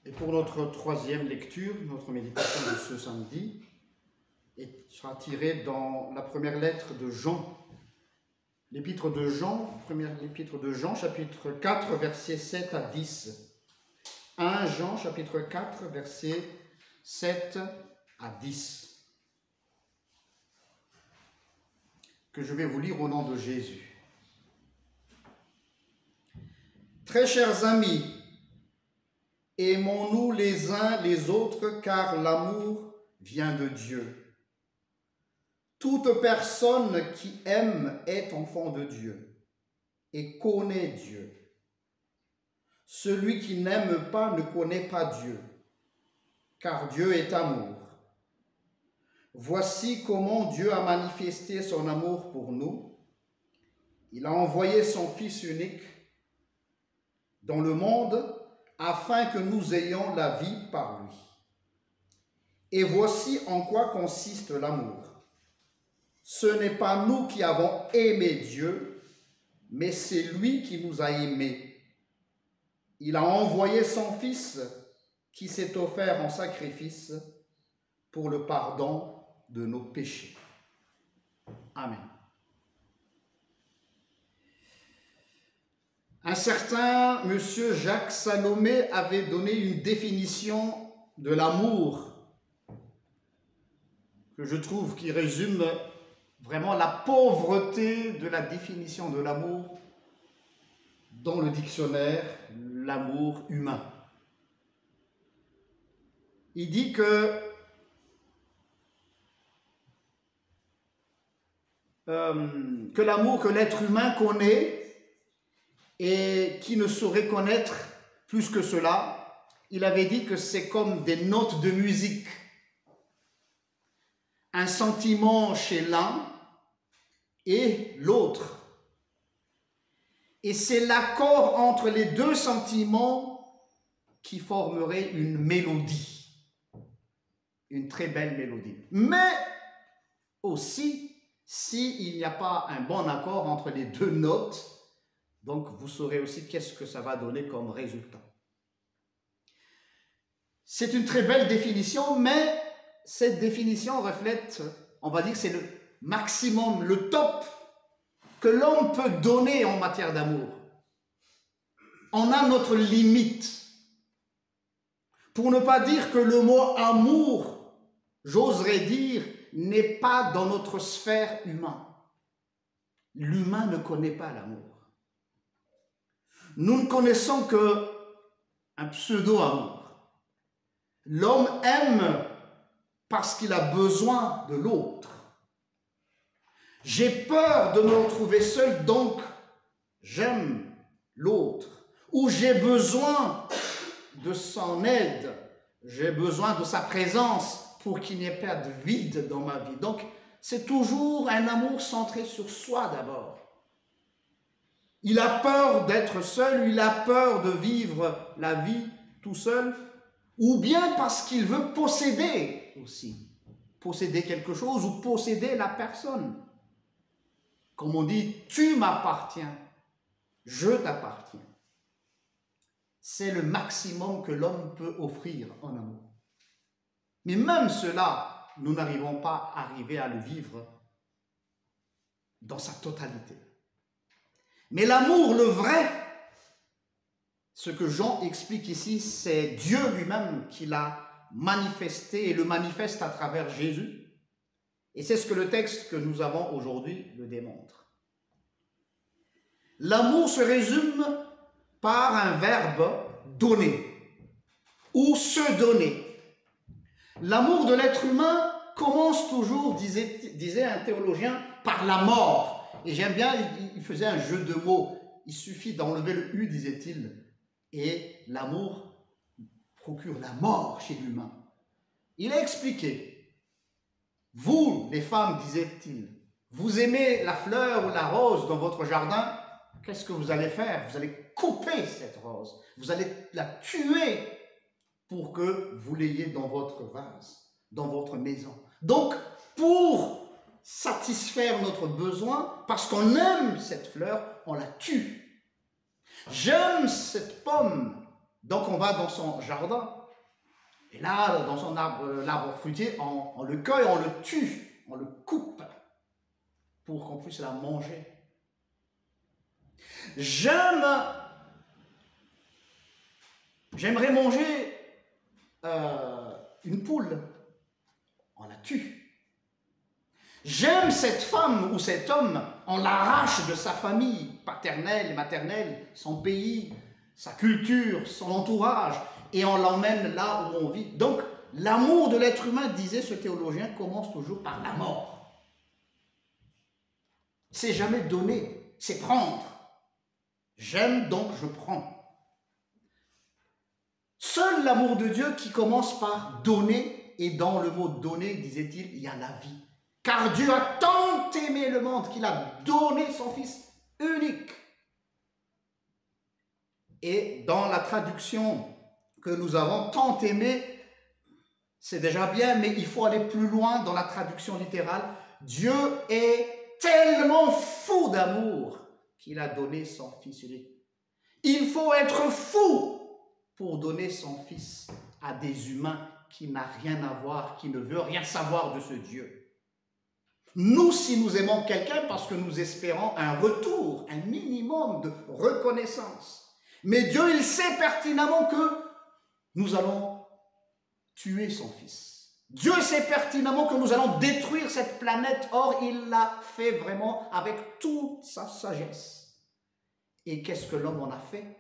Et pour notre troisième lecture, notre méditation de ce samedi sera tirée dans la première lettre de Jean. L'épître de Jean, première épître de Jean, chapitre 4, versets 7 à 10. 1 Jean, chapitre 4, versets 7 à 10. Que je vais vous lire au nom de Jésus. Très chers amis, aimons-nous les uns les autres, car l'amour vient de Dieu. Toute personne qui aime est enfant de Dieu et connaît Dieu. Celui qui n'aime pas ne connaît pas Dieu, car Dieu est amour. Voici comment Dieu a manifesté son amour pour nous. Il a envoyé son Fils unique dans le monde afin que nous ayons la vie par lui. Et voici en quoi consiste l'amour. Ce n'est pas nous qui avons aimé Dieu, mais c'est lui qui nous a aimés. Il a envoyé son Fils qui s'est offert en sacrifice pour le pardon de nos péchés. Amen. Un certain monsieur Jacques Salomé avait donné une définition de l'amour que je trouve qui résume vraiment la pauvreté de la définition de l'amour dans le dictionnaire, l'amour humain. Il dit que l'amour que l'être humain connaît et qui ne saurait connaître plus que cela, il avait dit que c'est comme des notes de musique. Un sentiment chez l'un et l'autre. Et c'est l'accord entre les deux sentiments qui formerait une mélodie. Une très belle mélodie. Mais aussi, s'il n'y a pas un bon accord entre les deux notes, donc vous saurez aussi qu'est-ce que ça va donner comme résultat. C'est une très belle définition, mais cette définition reflète, on va dire que c'est le maximum, le top que l'homme peut donner en matière d'amour. On a notre limite. Pour ne pas dire que le mot amour, j'oserais dire, n'est pas dans notre sphère humaine. L'humain ne connaît pas l'amour. Nous ne connaissons qu'un pseudo-amour. L'homme aime parce qu'il a besoin de l'autre. J'ai peur de me retrouver seul, donc j'aime l'autre. Ou j'ai besoin de son aide, j'ai besoin de sa présence pour qu'il n'y ait pas de vide dans ma vie. Donc c'est toujours un amour centré sur soi d'abord. Il a peur d'être seul, il a peur de vivre la vie tout seul, ou bien parce qu'il veut posséder aussi. Posséder quelque chose ou posséder la personne. Comme on dit, tu m'appartiens, je t'appartiens. C'est le maximum que l'homme peut offrir en amour. Mais même cela, nous n'arrivons pas à arriver à le vivre dans sa totalité. Mais l'amour, le vrai, ce que Jean explique ici, c'est Dieu lui-même qui l'a manifesté et le manifeste à travers Jésus. Et c'est ce que le texte que nous avons aujourd'hui le démontre. L'amour se résume par un verbe donner ou se donner. L'amour de l'être humain commence toujours, disait un théologien, par la mort. Et j'aime bien, il faisait un jeu de mots. Il suffit d'enlever le « u », disait-il. Et l'amour procure la mort chez l'humain. Il a expliqué. Vous, les femmes, disait-il, vous aimez la fleur ou la rose dans votre jardin, qu'est-ce que vous allez faire? Vous allez couper cette rose. Vous allez la tuer pour que vous l'ayez dans votre vase, dans votre maison. Donc, pour satisfaire notre besoin, parce qu'on aime cette fleur, on la tue. J'aime cette pomme, Donc on va dans son jardin, et là, dans son l'arbre fruitier, on le cueille, on le tue, on le coupe, pour qu'on puisse la manger. J'aimerais manger une poule, on la tue. J'aime cette femme ou cet homme, on l'arrache de sa famille paternelle, maternelle, son pays, sa culture, son entourage, et on l'emmène là où on vit. Donc, l'amour de l'être humain, disait ce théologien, commence toujours par la mort. C'est jamais donner, c'est prendre. J'aime donc je prends. Seul l'amour de Dieu qui commence par donner, et dans le mot donner, disait-il, il y a la vie. Car Dieu a tant aimé le monde qu'il a donné son Fils unique. Et dans la traduction que nous avons, tant aimé, c'est déjà bien, mais il faut aller plus loin dans la traduction littérale. Dieu est tellement fou d'amour qu'il a donné son Fils unique. Il faut être fou pour donner son Fils à des humains qui n'ont rien à voir, qui ne veulent rien savoir de ce Dieu. Nous, si nous aimons quelqu'un, parce que nous espérons un retour, un minimum de reconnaissance. Mais Dieu, il sait pertinemment que nous allons tuer son Fils. Dieu sait pertinemment que nous allons détruire cette planète. Or, il l'a fait vraiment avec toute sa sagesse. Et qu'est-ce que l'homme en a fait?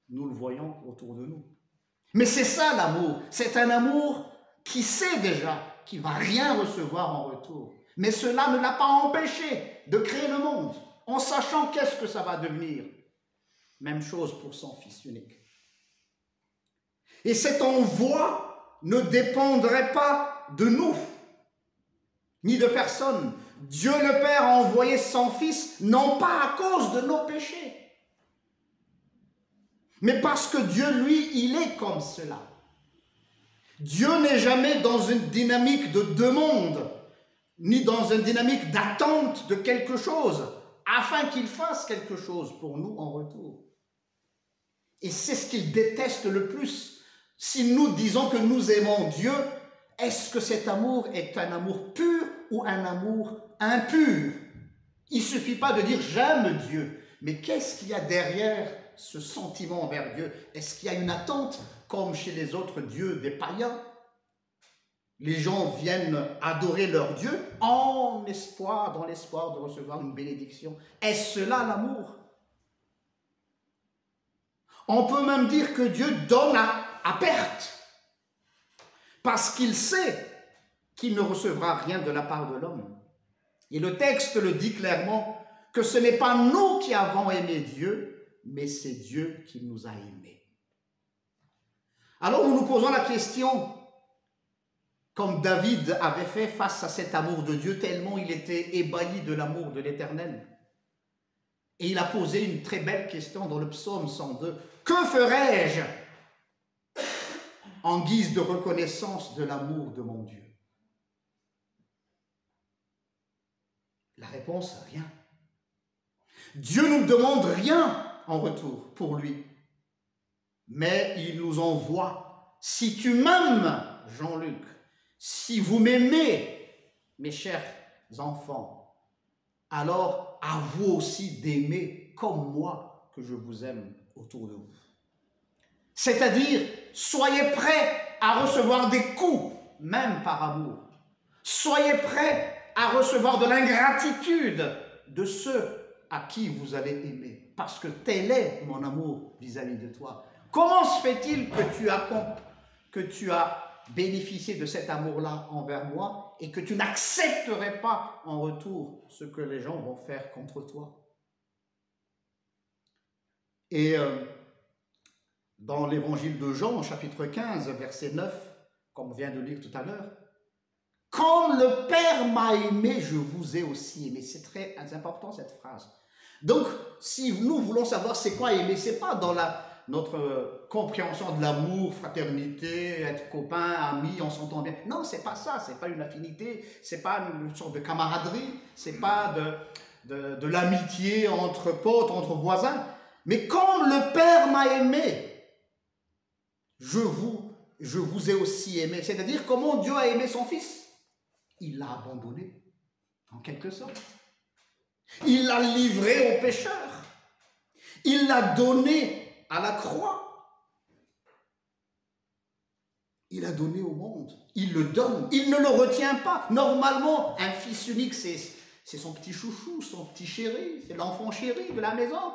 Nous le voyons autour de nous. Mais c'est ça l'amour. C'est un amour qui sait déjà qu'il ne va rien recevoir en retour. Mais cela ne l'a pas empêché de créer le monde, en sachant qu'est-ce que ça va devenir. Même chose pour son Fils unique. Et cet envoi ne dépendrait pas de nous, ni de personne. Dieu le Père a envoyé son Fils, non pas à cause de nos péchés, mais parce que Dieu, lui, il est comme cela. Dieu n'est jamais dans une dynamique de demande, ni dans une dynamique d'attente de quelque chose, afin qu'il fasse quelque chose pour nous en retour. Et c'est ce qu'il déteste le plus. Si nous disons que nous aimons Dieu, est-ce que cet amour est un amour pur ou un amour impur? Il ne suffit pas de dire « j'aime Dieu », mais qu'est-ce qu'il y a derrière ce sentiment envers Dieu? Est-ce qu'il y a une attente, comme chez les autres dieux des païens? Les gens viennent adorer leur Dieu dans l'espoir de recevoir une bénédiction. Est-ce cela l'amour? On peut même dire que Dieu donne à perte, parce qu'il sait qu'il ne recevra rien de la part de l'homme. Et le texte le dit clairement, que ce n'est pas nous qui avons aimé Dieu, mais c'est Dieu qui nous a aimés. Alors nous nous posons la question, comme David avait fait face à cet amour de Dieu, tellement il était ébahi de l'amour de l'Éternel. Et il a posé une très belle question dans le psaume 102. Que ferais-je en guise de reconnaissance de l'amour de mon Dieu? La réponse, rien. Dieu ne nous demande rien en retour pour lui. Mais il nous envoie. Si tu m'aimes, Jean-Luc, si vous m'aimez, mes chers enfants, alors à vous aussi d'aimer comme moi que je vous aime autour de vous. C'est-à-dire, soyez prêts à recevoir des coups, même par amour. Soyez prêts à recevoir de l'ingratitude de ceux à qui vous allez aimer, parce que tel est mon amour vis-à-vis de toi. Comment se fait-il que tu as bénéficié de cet amour-là envers moi et que tu n'accepterais pas en retour ce que les gens vont faire contre toi? Et dans l'évangile de Jean, chapitre 15, verset 9, comme on vient de lire tout à l'heure, « Comme le Père m'a aimé, je vous ai aussi aimé ». C'est très important cette phrase. Donc, si nous voulons savoir c'est quoi aimer, c'est pas dans notre compréhension de l'amour, fraternité, être copain, ami, on s'entend bien. Non, c'est pas ça, c'est pas une affinité, c'est pas une sorte de camaraderie, c'est pas de l'amitié entre potes, entre voisins. Mais comme le Père m'a aimé, je vous ai aussi aimé. C'est-à-dire comment Dieu a aimé son Fils. Il l'a abandonné, en quelque sorte. Il l'a livré aux pécheurs. Il l'a donné à la croix. Il a donné au monde. Il le donne. Il ne le retient pas. Normalement, un fils unique, c'est son petit chouchou, son petit chéri, c'est l'enfant chéri de la maison.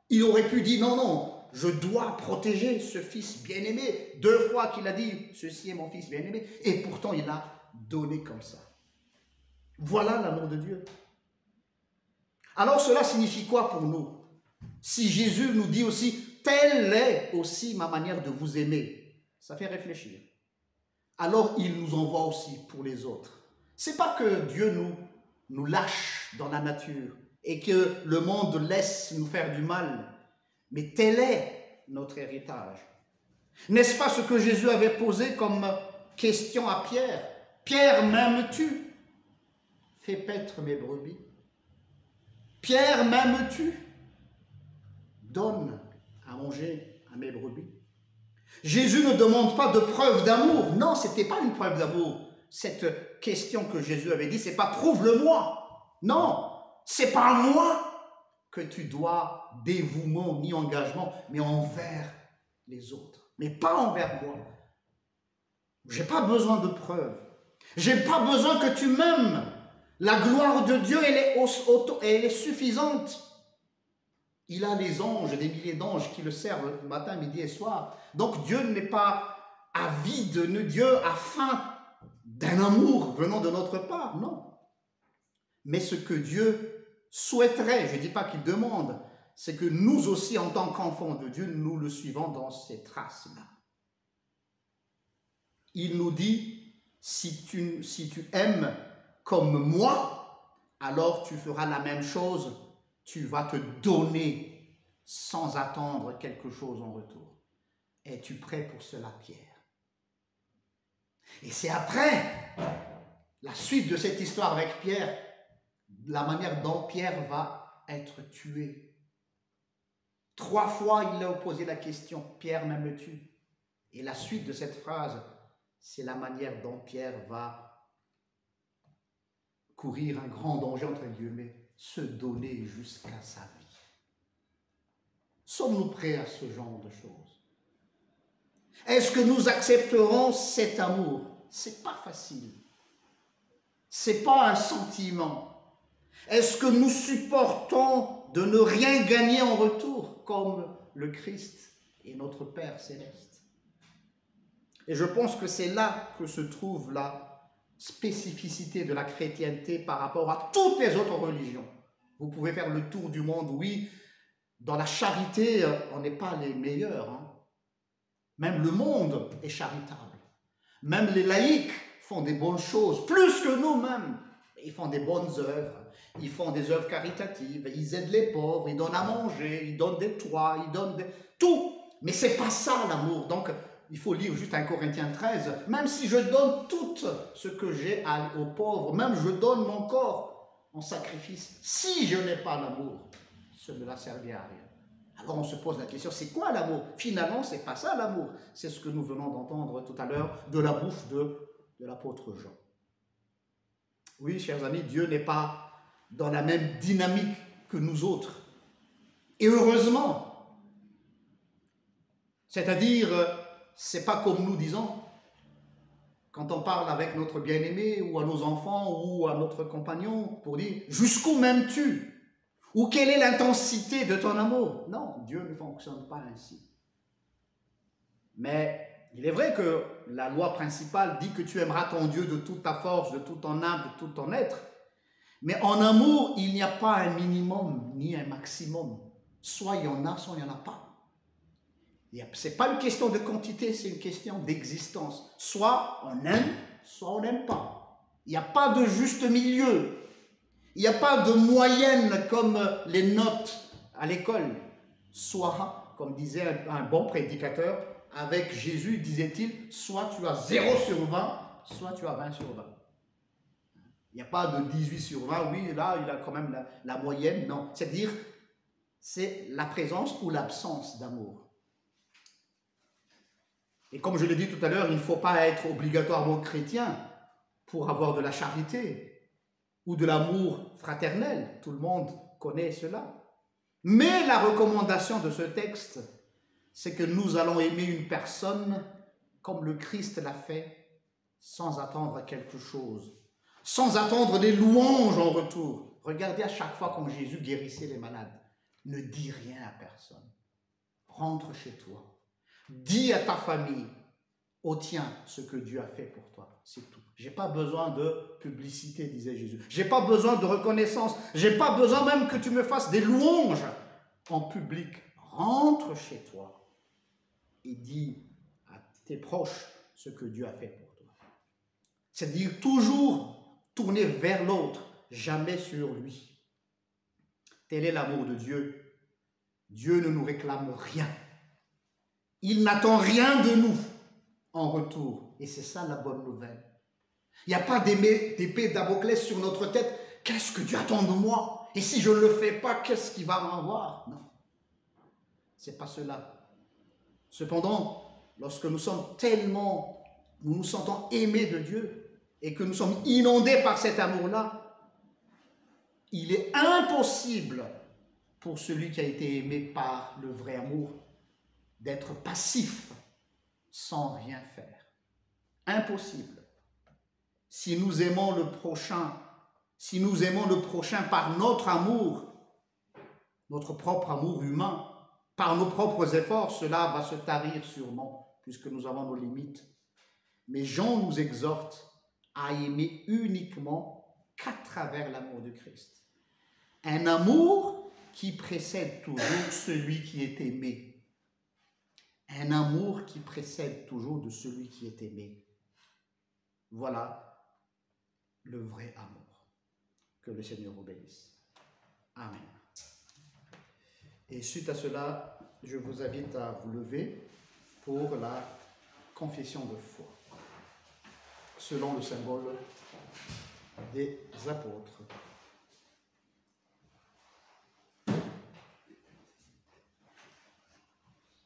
Il aurait pu dire non, non, je dois protéger ce fils bien-aimé. 2 fois qu'il a dit, ceci est mon fils bien-aimé. Et pourtant, il l'a donné comme ça. Voilà l'amour de Dieu. Alors cela signifie quoi pour nous? Si Jésus nous dit aussi, telle est aussi ma manière de vous aimer, ça fait réfléchir. Alors il nous envoie aussi pour les autres. C'est pas que Dieu nous lâche dans la nature et que le monde laisse nous faire du mal, mais tel est notre héritage. N'est-ce pas ce que Jésus avait posé comme question à Pierre? Pierre, m'aimes-tu? Fais paître mes brebis. Pierre, m'aimes-tu? Donne à manger à mes brebis. Jésus ne demande pas de preuve d'amour. Non, ce n'était pas une preuve d'amour. Cette question que Jésus avait dit, c'est pas prouve-le-moi. Non, c'est pas à moi que tu dois dévouement ni engagement, mais envers les autres. Mais pas envers moi. J'ai pas besoin de preuves. J'ai pas besoin que tu m'aimes. La gloire de Dieu, elle est suffisante. Il a des anges, des milliers d'anges qui le servent matin, midi et soir. Donc Dieu n'est pas avide, Dieu a faim d'un amour venant de notre part, non. Mais ce que Dieu souhaiterait, je ne dis pas qu'il demande, c'est que nous aussi, en tant qu'enfants de Dieu, nous le suivons dans ces traces-là. Il nous dit, si tu aimes comme moi, alors tu feras la même chose, tu vas te donner sans attendre quelque chose en retour. Es-tu prêt pour cela, Pierre? Et c'est après la suite de cette histoire avec Pierre, la manière dont Pierre va être tué. 3 fois, il a posé la question, Pierre, m'aimes-tu? Et la suite de cette phrase, c'est la manière dont Pierre va courir un grand danger, entre guillemets, se donner jusqu'à sa vie. Sommes-nous prêts à ce genre de choses? Est-ce que nous accepterons cet amour? C'est pas facile. C'est pas un sentiment. Est-ce que nous supportons de ne rien gagner en retour, comme le Christ et notre Père céleste? Et je pense que c'est là que se trouve la spécificité de la chrétienté par rapport à toutes les autres religions. Vous pouvez faire le tour du monde, oui, dans la charité, on n'est pas les meilleurs. Hein. Même le monde est charitable. Même les laïcs font des bonnes choses, plus que nous-mêmes. Ils font des bonnes œuvres, ils font des œuvres caritatives, ils aident les pauvres, ils donnent à manger, ils donnent des toits, ils donnent tout. Mais c'est pas ça l'amour. Donc, il faut lire juste 1 Corinthiens 13. Même si je donne tout ce que j'ai aux pauvres, même je donne mon corps en sacrifice, si je n'ai pas l'amour, cela ne servira à rien. Alors on se pose la question, c'est quoi l'amour? Finalement, c'est pas ça l'amour. C'est ce que nous venons d'entendre tout à l'heure de la bouche de l'apôtre Jean. Oui, chers amis, Dieu n'est pas dans la même dynamique que nous autres. Et heureusement. C'est-à-dire, c'est pas comme nous disons, quand on parle avec notre bien-aimé ou à nos enfants ou à notre compagnon pour dire « Jusqu'où m'aimes-tu » ou « Quelle est l'intensité de ton amour ?» Non, Dieu ne fonctionne pas ainsi. Mais il est vrai que la loi principale dit que tu aimeras ton Dieu de toute ta force, de toute ton âme, de tout ton être. Mais en amour, il n'y a pas un minimum ni un maximum. Soit il y en a, soit il n'y en a pas. Ce n'est pas une question de quantité, c'est une question d'existence. Soit on aime, soit on n'aime pas. Il n'y a pas de juste milieu. Il n'y a pas de moyenne comme les notes à l'école. Soit, comme disait un bon prédicateur, avec Jésus, disait-il, soit tu as 0 sur 20, soit tu as 20 sur 20. Il n'y a pas de 18 sur 20, oui, là, il a quand même la moyenne, non. C'est-à-dire, c'est la présence ou l'absence d'amour. Et comme je l'ai dit tout à l'heure, il ne faut pas être obligatoirement chrétien pour avoir de la charité ou de l'amour fraternel. Tout le monde connaît cela. Mais la recommandation de ce texte, c'est que nous allons aimer une personne comme le Christ l'a fait, sans attendre quelque chose, sans attendre des louanges en retour. Regardez à chaque fois quand Jésus guérissait les malades, ne dis rien à personne. Rentre chez toi. Dis à ta famille, au tien, ce que Dieu a fait pour toi. C'est tout. Je n'ai pas besoin de publicité, disait Jésus. Je n'ai pas besoin de reconnaissance. Je n'ai pas besoin même que tu me fasses des louanges en public. Rentre chez toi et dis à tes proches ce que Dieu a fait pour toi. C'est-à-dire toujours tourner vers l'autre, jamais sur lui. Tel est l'amour de Dieu. Dieu ne nous réclame rien. Il n'attend rien de nous en retour. Et c'est ça la bonne nouvelle. Il n'y a pas d'épée Damoclès sur notre tête. Qu'est-ce que Dieu attend de moi? Et si je ne le fais pas, qu'est-ce qu'il va m'avoir? Non, c'est pas cela. Cependant, lorsque nous nous sentons aimés de Dieu et que nous sommes inondés par cet amour-là, il est impossible pour celui qui a été aimé par le vrai amour d'être passif sans rien faire. Impossible. Si nous aimons le prochain par notre amour, notre propre amour humain, par nos propres efforts, cela va se tarir sûrement, puisque nous avons nos limites. Mais Jean nous exhorte à aimer uniquement qu'à travers l'amour de Christ. Un amour qui précède toujours celui qui est aimé. Un amour qui précède toujours de celui qui est aimé. Voilà le vrai amour. Que le Seigneur vous bénisse. Amen. Et suite à cela, je vous invite à vous lever pour la confession de foi, selon le symbole des apôtres.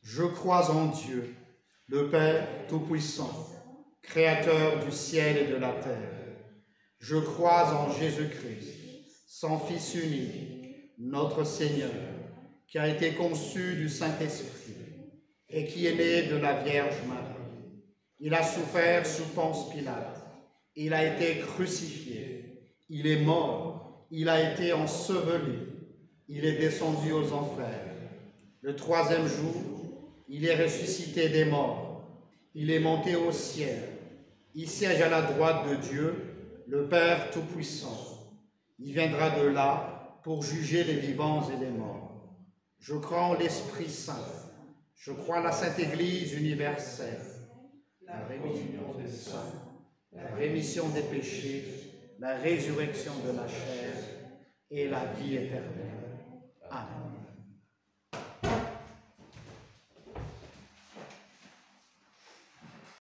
Je crois en Dieu, le Père Tout-Puissant, Créateur du ciel et de la terre. Je crois en Jésus-Christ, son Fils unique, notre Seigneur, qui a été conçu du Saint-Esprit et qui est né de la Vierge Marie. Il a souffert sous Ponce Pilate. Il a été crucifié. Il est mort. Il a été enseveli. Il est descendu aux enfers. Le troisième jour, il est ressuscité des morts. Il est monté au ciel. Il siège à la droite de Dieu, le Père Tout-Puissant. Il viendra de là pour juger les vivants et les morts. Je crois en l'Esprit Saint. Je crois à la Sainte Église universelle, la rémission des saints, la rémission des péchés, la résurrection de la chair et la vie éternelle. Amen.